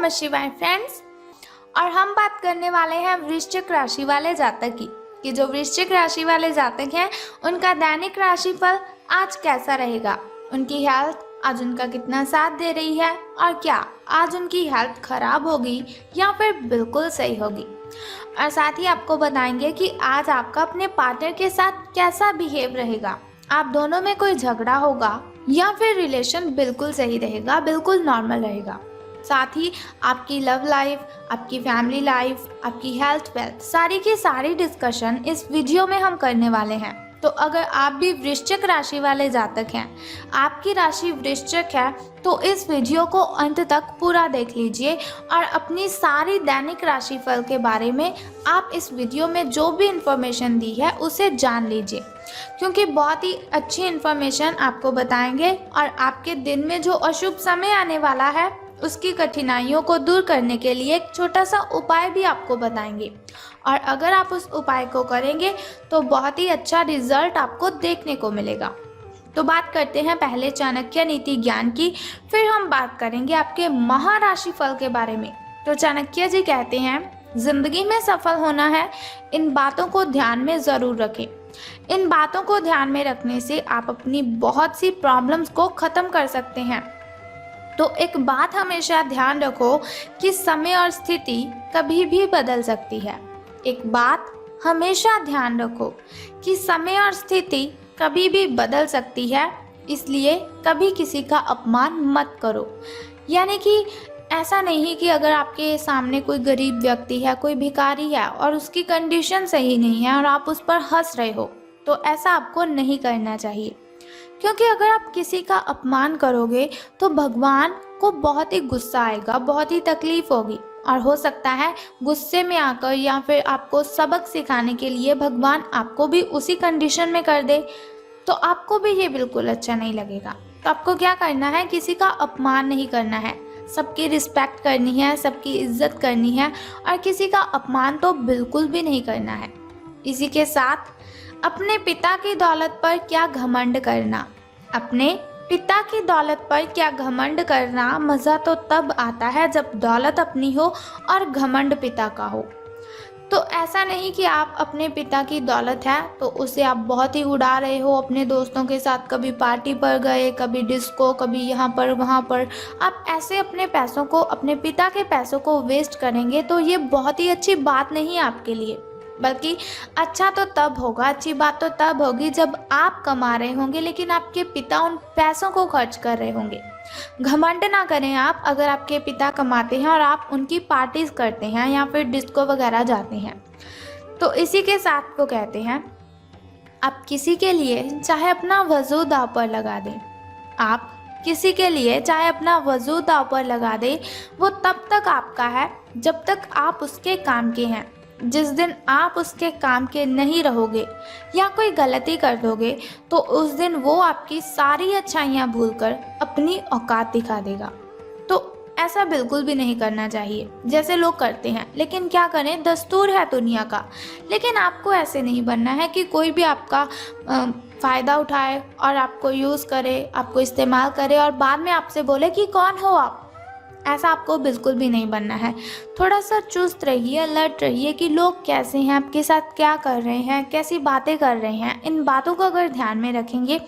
नमः शिवाय फ्रेंड्स। और हम बात करने वाले हैं वृश्चिक राशि वाले जातक की कि जो वृश्चिक राशि वाले जातक हैं उनका दैनिक राशिफल आज कैसा रहेगा, उनकी हेल्थ आज उनका कितना साथ दे रही है और क्या आज उनकी हेल्थ खराब होगी या फिर बिल्कुल सही होगी। और साथ ही आपको बताएंगे कि आज आपका अपने पार्टनर के साथ कैसा बिहेव रहेगा, आप दोनों में कोई झगड़ा होगा या फिर रिलेशन बिल्कुल सही रहेगा, बिल्कुल नॉर्मल रहेगा। साथ ही आपकी लव लाइफ, आपकी फैमिली लाइफ, आपकी हेल्थ वेल्थ सारी की सारी डिस्कशन इस वीडियो में हम करने वाले हैं। तो अगर आप भी वृश्चिक राशि वाले जातक हैं, आपकी राशि वृश्चिक है, तो इस वीडियो को अंत तक पूरा देख लीजिए और अपनी सारी दैनिक राशिफल के बारे में आप इस वीडियो में जो भी इंफॉर्मेशन दी है उसे जान लीजिए, क्योंकि बहुत ही अच्छी इंफॉर्मेशन आपको बताएंगे और आपके दिन में जो अशुभ समय आने वाला है उसकी कठिनाइयों को दूर करने के लिए एक छोटा सा उपाय भी आपको बताएंगे। और अगर आप उस उपाय को करेंगे तो बहुत ही अच्छा रिजल्ट आपको देखने को मिलेगा। तो बात करते हैं पहले चाणक्य नीति ज्ञान की, फिर हम बात करेंगे आपके महाराशि फल के बारे में। तो चाणक्य जी कहते हैं, जिंदगी में सफल होना है, इन बातों को ध्यान में ज़रूर रखें। इन बातों को ध्यान में रखने से आप अपनी बहुत सी प्रॉब्लम्स को ख़त्म कर सकते हैं। तो एक बात हमेशा ध्यान रखो कि समय और स्थिति कभी भी बदल सकती है। एक बात हमेशा ध्यान रखो कि समय और स्थिति कभी भी बदल सकती है, इसलिए कभी किसी का अपमान मत करो। यानी कि ऐसा नहीं कि अगर आपके सामने कोई गरीब व्यक्ति है, कोई भिखारी है और उसकी कंडीशन सही नहीं है और आप उस पर हंस रहे हो, तो ऐसा आपको नहीं करना चाहिए। क्योंकि अगर आप किसी का अपमान करोगे तो भगवान को बहुत ही गुस्सा आएगा, बहुत ही तकलीफ होगी और हो सकता है गुस्से में आकर या फिर आपको सबक सिखाने के लिए भगवान आपको भी उसी कंडीशन में कर दे, तो आपको भी ये बिल्कुल अच्छा नहीं लगेगा। तो आपको क्या करना है, किसी का अपमान नहीं करना है, सबकी रिस्पेक्ट करनी है, सबकी इज्जत करनी है और किसी का अपमान तो बिल्कुल भी नहीं करना है। इसी के साथ अपने पिता की दौलत पर क्या घमंड करना, अपने पिता की दौलत पर क्या घमंड करना, मज़ा तो तब आता है जब दौलत अपनी हो और घमंड पिता का हो। तो ऐसा नहीं कि आप अपने पिता की दौलत है तो उसे आप बहुत ही उड़ा रहे हो, अपने दोस्तों के साथ कभी पार्टी पर गए, कभी डिस्को, कभी यहाँ पर वहाँ पर, आप ऐसे अपने पैसों को, अपने पिता के पैसों को वेस्ट करेंगे तो ये बहुत ही अच्छी बात नहीं है आपके लिए। बल्कि अच्छा तो तब होगा, अच्छी बात तो तब होगी जब आप कमा रहे होंगे लेकिन आपके पिता उन पैसों को खर्च कर रहे होंगे। घमंड ना करें आप अगर आपके पिता कमाते हैं और आप उनकी पार्टीज करते हैं या फिर डिस्को वगैरह जाते हैं। तो इसी के साथ को कहते हैं, आप किसी के लिए चाहे अपना वजूद दांव पर लगा दें, आप किसी के लिए चाहे अपना वजूद दांव पर लगा दें, वो तब तक आपका है जब तक आप उसके काम के हैं। जिस दिन आप उसके काम के नहीं रहोगे या कोई गलती कर दोगे तो उस दिन वो आपकी सारी अच्छाइयाँ भूलकर अपनी औकात दिखा देगा। तो ऐसा बिल्कुल भी नहीं करना चाहिए जैसे लोग करते हैं, लेकिन क्या करें, दस्तूर है दुनिया का। लेकिन आपको ऐसे नहीं बनना है कि कोई भी आपका फ़ायदा उठाए और आपको यूज़ करे, आपको इस्तेमाल करे और बाद में आपसे बोले कि कौन हो आप। ऐसा आपको बिल्कुल भी नहीं बनना है। थोड़ा सा चुस्त रहिए, अलर्ट रहिए कि लोग कैसे हैं, आपके साथ क्या कर रहे हैं, कैसी बातें कर रहे हैं। इन बातों को अगर ध्यान में रखेंगे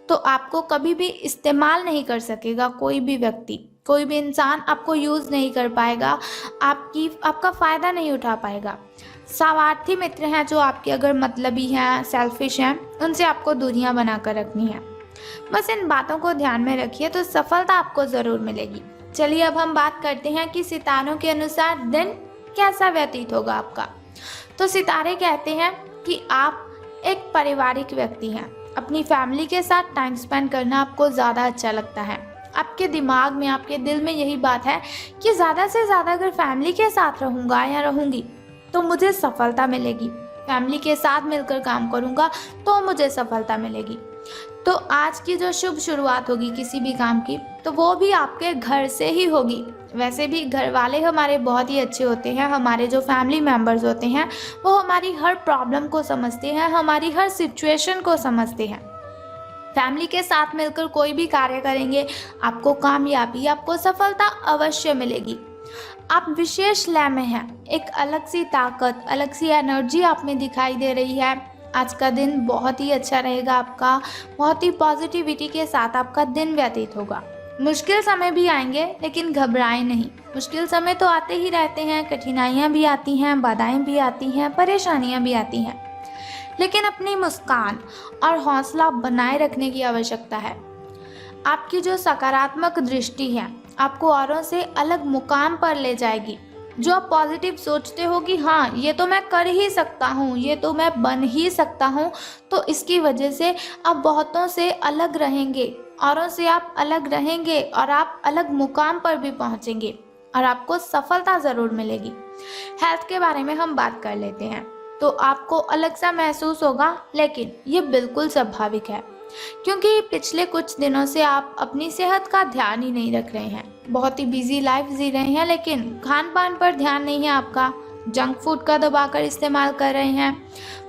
तो आपको कभी भी इस्तेमाल नहीं कर सकेगा कोई भी व्यक्ति, कोई भी इंसान आपको यूज़ नहीं कर पाएगा, आपका फ़ायदा नहीं उठा पाएगा। स्वार्थी मित्र हैं जो आपके अगर मतलबी हैं, सेल्फिश हैं, उनसे आपको दूरियां बना कर रखनी है। बस इन बातों को ध्यान में रखिए तो सफलता आपको ज़रूर मिलेगी। चलिए अब हम बात करते हैं कि सितारों के अनुसार दिन कैसा व्यतीत होगा आपका। तो सितारे कहते हैं कि आप एक पारिवारिक व्यक्ति हैं, अपनी फैमिली के साथ टाइम स्पेंड करना आपको ज़्यादा अच्छा लगता है। आपके दिमाग में, आपके दिल में यही बात है कि ज़्यादा से ज़्यादा अगर फैमिली के साथ रहूँगा या रहूँगी तो मुझे सफलता मिलेगी, फैमिली के साथ मिलकर काम करूँगा तो मुझे सफलता मिलेगी। तो आज की जो शुभ शुरुआत होगी किसी भी काम की तो वो भी आपके घर से ही होगी। वैसे भी घर वाले हमारे बहुत ही अच्छे होते हैं, हमारे जो फैमिली मेम्बर्स होते हैं वो हमारी हर प्रॉब्लम को समझते हैं, हमारी हर सिचुएशन को समझते हैं। फैमिली के साथ मिलकर कोई भी कार्य करेंगे आपको कामयाबी, आपको सफलता अवश्य मिलेगी। आप विशेष लय में हैं, एक अलग सी ताकत, अलग सी एनर्जी आप में दिखाई दे रही है। आज का दिन बहुत ही अच्छा रहेगा आपका, बहुत ही पॉजिटिविटी के साथ आपका दिन व्यतीत होगा। मुश्किल समय भी आएंगे लेकिन घबराएं नहीं। मुश्किल समय तो आते ही रहते हैं, कठिनाइयाँ भी आती हैं, बाधाएं भी आती हैं, परेशानियाँ भी आती हैं, लेकिन अपनी मुस्कान और हौसला बनाए रखने की आवश्यकता है। आपकी जो सकारात्मक दृष्टि है आपको औरों से अलग मुकाम पर ले जाएगी। जो आप पॉजिटिव सोचते हो कि हाँ ये तो मैं कर ही सकता हूँ, ये तो मैं बन ही सकता हूँ, तो इसकी वजह से आप बहुतों से अलग रहेंगे, औरों से आप अलग रहेंगे और आप अलग मुकाम पर भी पहुँचेंगे और आपको सफलता ज़रूर मिलेगी। हेल्थ के बारे में हम बात कर लेते हैं। तो आपको अलग सा महसूस होगा, लेकिन ये बिल्कुल स्वाभाविक है, क्योंकि पिछले कुछ दिनों से आप अपनी सेहत का ध्यान ही नहीं रख रहे हैं। बहुत ही बिजी लाइफ जी रहे हैं, लेकिन खान पान पर ध्यान नहीं है आपका। जंक फूड का दबाकर इस्तेमाल कर रहे हैं,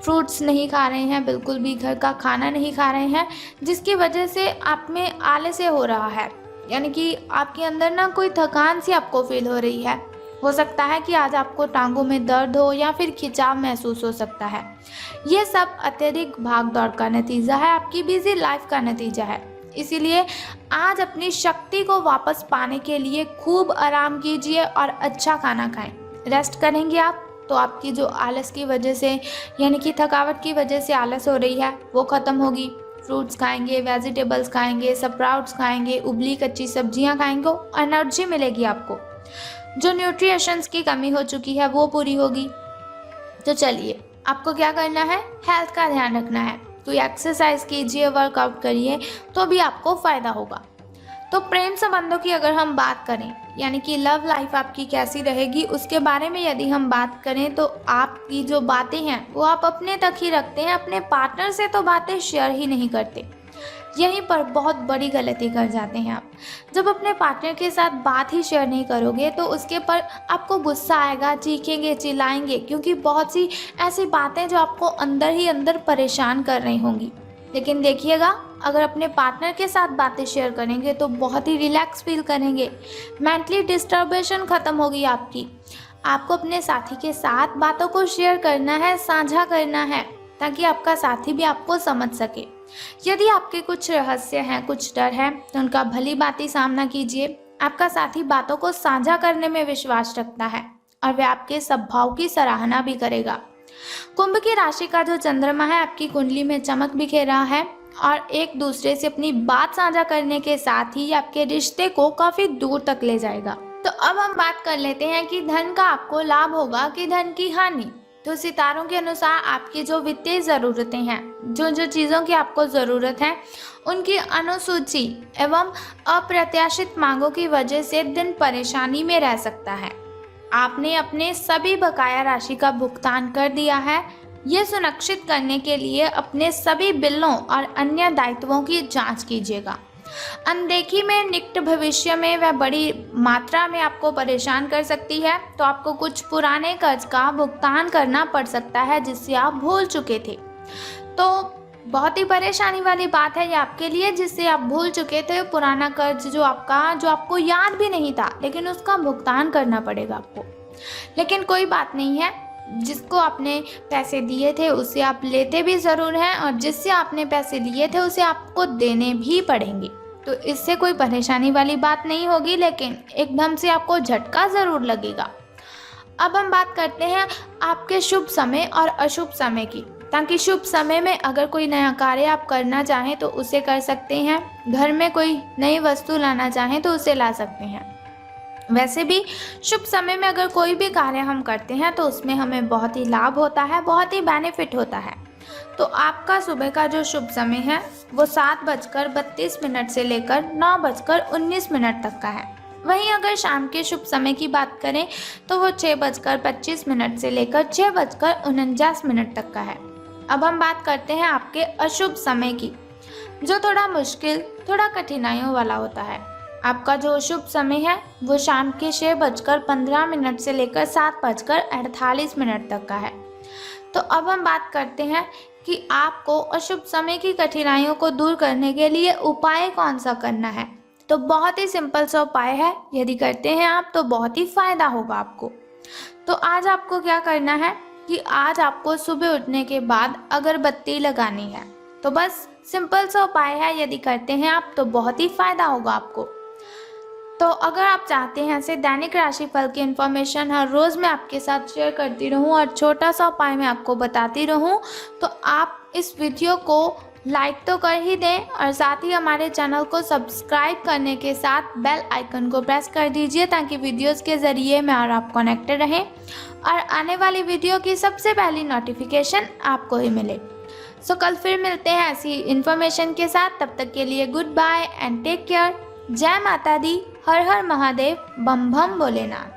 फ्रूट्स नहीं खा रहे हैं, बिल्कुल भी घर का खाना नहीं खा रहे हैं, जिसकी वजह से आप में आलस्य हो रहा है। यानी कि आपके अंदर ना कोई थकान सी आपको फील हो रही है। हो सकता है कि आज आपको टांगों में दर्द हो या फिर खिंचाव महसूस हो सकता है। ये सब अत्यधिक भाग दौड़ का नतीजा है, आपकी बिजी लाइफ का नतीजा है। इसीलिए आज अपनी शक्ति को वापस पाने के लिए खूब आराम कीजिए और अच्छा खाना खाएं। रेस्ट करेंगे आप तो आपकी जो आलस की वजह से, यानी कि थकावट की वजह से आलस हो रही है, वो ख़त्म होगी। फ्रूट्स खाएंगे, वेजिटेबल्स खाएंगे, स्प्राउट्स खाएंगे, उबली कच्ची सब्जियां खाएंगे, एनर्जी मिलेगी आपको। जो न्यूट्रिशंस की कमी हो चुकी है वो पूरी होगी। तो चलिए, आपको क्या करना है, हेल्थ का ध्यान रखना है। कोई एक्सरसाइज कीजिए, वर्कआउट करिए, तो भी आपको फ़ायदा होगा। तो प्रेम संबंधों की अगर हम बात करें, यानी कि लव लाइफ आपकी कैसी रहेगी, उसके बारे में यदि हम बात करें, तो आपकी जो बातें हैं वो आप अपने तक ही रखते हैं, अपने पार्टनर से तो बातें शेयर ही नहीं करते। यहीं पर बहुत बड़ी गलती कर जाते हैं आप। जब अपने पार्टनर के साथ बात ही शेयर नहीं करोगे तो उसके पर आपको गुस्सा आएगा, चीखेंगे, चिल्लाएंगे, क्योंकि बहुत सी ऐसी बातें जो आपको अंदर ही अंदर परेशान कर रही होंगी। लेकिन देखिएगा, अगर अपने पार्टनर के साथ बातें शेयर करेंगे तो बहुत ही रिलैक्स फील करेंगे, मेंटली डिस्टर्बेशन ख़त्म होगी आपकी। आपको अपने साथी के साथ बातों को शेयर करना है, साझा करना है, ताकि आपका साथी भी आपको समझ सके। यदि आपके कुछ रहस्य हैं, कुछ डर है, तो उनका भली भांति सामना कीजिए। आपका साथी बातों को साझा करने में विश्वास रखता है और वह आपके स्वभाव की सराहना भी करेगा। कुंभ की राशि का जो चंद्रमा है आपकी कुंडली में चमक बिखेर रहा है और एक दूसरे से अपनी बात साझा करने के साथ ही आपके रिश्ते को काफी दूर तक ले जाएगा। तो अब हम बात कर लेते हैं कि धन का आपको लाभ होगा कि धन की हानि। तो सितारों के अनुसार आपकी जो वित्तीय ज़रूरतें हैं, जो जो चीज़ों की आपको ज़रूरत है, उनकी अनुसूची एवं अप्रत्याशित मांगों की वजह से दिन परेशानी में रह सकता है। आपने अपने सभी बकाया राशि का भुगतान कर दिया है। ये सुनिश्चित करने के लिए अपने सभी बिलों और अन्य दायित्वों की जांच कीजिएगा। अनदेखी में निकट भविष्य में वह बड़ी मात्रा में आपको परेशान कर सकती है, तो आपको कुछ पुराने कर्ज का भुगतान करना पड़ सकता है जिससे आप भूल चुके थे। तो बहुत ही परेशानी वाली बात है ये आपके लिए, जिससे आप भूल चुके थे। पुराना कर्ज जो आपको याद भी नहीं था, लेकिन उसका भुगतान करना पड़ेगा आपको। लेकिन कोई बात नहीं है, जिसको आपने पैसे दिए थे उसे आप लेते भी ज़रूर हैं और जिससे आपने पैसे लिए थे उसे आपको देने भी पड़ेंगे। तो इससे कोई परेशानी वाली बात नहीं होगी, लेकिन एकदम से आपको झटका ज़रूर लगेगा। अब हम बात करते हैं आपके शुभ समय और अशुभ समय की, ताकि शुभ समय में अगर कोई नया कार्य आप करना चाहें तो उसे कर सकते हैं। घर में कोई नई वस्तु लाना चाहें तो उसे ला सकते हैं। वैसे भी शुभ समय में अगर कोई भी कार्य हम करते हैं तो उसमें हमें बहुत ही लाभ होता है, बहुत ही बेनिफिट होता है। तो आपका सुबह का जो शुभ समय है वो 7:32 से लेकर 9:19 तक का है। वहीं अगर शाम के शुभ समय की बात करें तो वो 6:25 से लेकर 6:49 तक का है। अब हम बात करते हैं आपके अशुभ समय की, जो थोड़ा मुश्किल, थोड़ा कठिनाइयों वाला होता है। आपका जो शुभ समय है वो शाम के 6:15 से लेकर 7:48 तक का है। तो अब हम बात करते हैं कि आपको अशुभ समय की कठिनाइयों को दूर करने के लिए उपाय कौन सा करना है। तो बहुत ही सिंपल सा उपाय है, यदि करते हैं आप तो बहुत ही फायदा होगा आपको। तो आज आपको क्या करना है कि आज आपको सुबह उठने के बाद अगरबत्ती लगानी है। तो बस सिंपल सा उपाय है, यदि करते हैं आप तो बहुत ही फायदा होगा आपको। तो अगर आप चाहते हैं ऐसे दैनिक राशिफल की इन्फॉर्मेशन हर रोज़ मैं आपके साथ शेयर करती रहूं और छोटा सा उपाय मैं आपको बताती रहूं, तो आप इस वीडियो को लाइक तो कर ही दें और साथ ही हमारे चैनल को सब्सक्राइब करने के साथ बेल आइकन को प्रेस कर दीजिए, ताकि वीडियोस के ज़रिए मैं और आप कनेक्टेड रहें और आने वाली वीडियो की सबसे पहली नोटिफिकेशन आपको ही मिले। सो कल फिर मिलते हैं ऐसी इन्फॉर्मेशन के साथ। तब तक के लिए goodbye and take care. जय माता दी, हर हर महादेव, बम बम भोलेनाथ।